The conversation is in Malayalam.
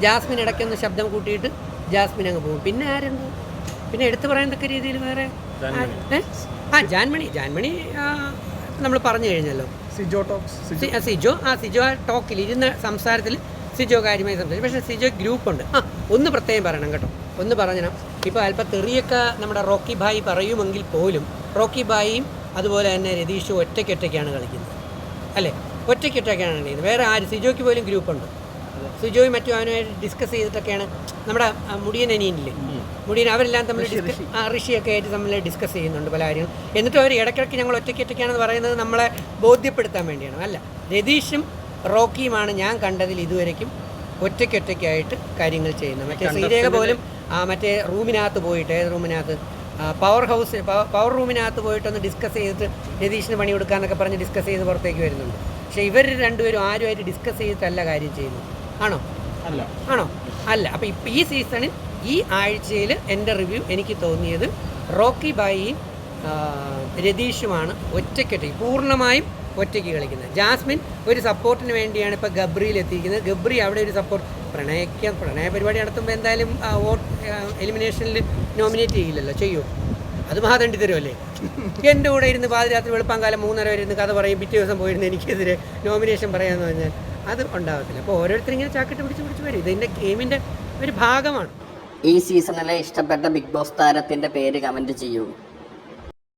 ജാസ്മിൻ ഇടയ്ക്കൊന്ന് ശബ്ദം കൂട്ടിയിട്ട് ജാസ്മിൻ അങ്ങ് പോകും. പിന്നെ ആരുണ്ട്? പിന്നെ എടുത്തു പറയത്തക്ക രീതിയിൽ വേറെ ജാൻമണി നമ്മൾ പറഞ്ഞു കഴിഞ്ഞല്ലോ. സിജോ ടോക്കിൽ ഇരുന്ന സംസാരത്തിൽ സിജോ കാര്യമായി സംസാരിച്ചു. പക്ഷേ സിജോ ഗ്രൂപ്പുണ്ട്. ഒന്ന് പ്രത്യേകം പറയണം കേട്ടോ, ഒന്ന് പറഞ്ഞണം. ഇപ്പോൾ അല്പം തെറിയൊക്കെ നമ്മുടെ റോക്കി ഭായി പറയുമെങ്കിൽ പോലും റോക്കി ഭായിയും അതുപോലെ തന്നെ രതീഷും ഒറ്റയ്ക്കാണ് കളിക്കുന്നത് അല്ലേ? ഒറ്റയ്ക്കാണ് കളിക്കുന്നത്. വേറെ ആര്? സിജോയ്ക്ക് പോലും ഗ്രൂപ്പുണ്ട്. സിജോയും മറ്റും അവനുമായിട്ട് ഡിസ്കസ് ചെയ്തിട്ടൊക്കെയാണ്. നമ്മുടെ മുടിയൻ അനിയനില്ലേ, മുടിയൻ, അവരെല്ലാം തമ്മിൽ ഋഷിയൊക്കെ ആയിട്ട് തമ്മിൽ ഡിസ്കസ് ചെയ്യുന്നുണ്ട് പല കാര്യങ്ങളും. എന്നിട്ടും അവർ ഇടയ്ക്കിടയ്ക്ക് ഞങ്ങൾ ഒറ്റയ്ക്കാണെന്ന് പറയുന്നത് നമ്മളെ ബോധ്യപ്പെടുത്താൻ വേണ്ടിയാണ്. അല്ല, രതീഷും റോക്കിയുമാണ് ഞാൻ കണ്ടതിൽ ഇതുവരേക്കും ഒറ്റയ്ക്കായിട്ട് കാര്യങ്ങൾ ചെയ്യുന്നത്. മറ്റേ ശ്രീരേഖ പോലും മറ്റേ റൂമിനകത്ത് പോയിട്ട്, ഏത് റൂമിനകത്ത്, പവർ റൂമിനകത്ത് പോയിട്ടൊന്ന് ഡിസ്കസ് ചെയ്തിട്ട് രതീഷിന് പണി കൊടുക്കാന്നൊക്കെ പറഞ്ഞ് ഡിസ്കസ് ചെയ്ത് പുറത്തേക്ക് വരുന്നുണ്ട്. പക്ഷേ ഇവർ രണ്ടുപേരും ആരുമായിട്ട് ഡിസ്കസ് ചെയ്തിട്ടല്ല കാര്യം ചെയ്യുന്നത്. ആണോ? അല്ല. അപ്പോൾ ഇപ്പോൾ ഈ സീസണിൽ ഈ ആഴ്ചയിൽ എൻ്റെ റിവ്യൂ എനിക്ക് തോന്നിയത് റോക്കി ഭായിയും രതീഷുമാണ് പൂർണ്ണമായും ഒറ്റയ്ക്ക് കളിക്കുന്നത്. ജാസ്മിൻ ഒരു സപ്പോർട്ടിന് വേണ്ടിയാണ് ഇപ്പോൾ ഗബ്രിയിൽ എത്തിയിരിക്കുന്നത്. ഗബ്രി അവിടെ ഒരു സപ്പോർട്ട് പ്രണയ പരിപാടി നടത്തുമ്പോൾ എന്തായാലും എലിമിനേഷനിൽ നോമിനേറ്റ് ചെയ്യില്ലല്ലോ, ചെയ്യുമോ? അത് മഹാദണ്ഡി തരുമല്ലേ? എൻ്റെ കൂടെ ഇരുന്ന് പാതിരാത്രി വെളുപ്പാങ്കാലം 3:30 വരെ ഇരുന്ന് കഥ പറയും, പിറ്റേ ദിവസം പോയിരുന്ന് എനിക്കെതിരെ നോമിനേഷൻ പറയാമെന്ന് പറഞ്ഞാൽ അത് ഉണ്ടാകത്തില്ല. അപ്പോൾ ഓരോരുത്തരും ഇങ്ങനെ ചാക്കിട്ട് പിടിച്ച് വരും. ഇതിൻ്റെ ഗെയിമിൻ്റെ ഒരു ഭാഗമാണ്. ഈ സീസണിലെ ഇഷ്ടപ്പെട്ട ബിഗ് ബോസ് താരത്തിൻ്റെ പേര് കമൻറ്റ് ചെയ്യൂ.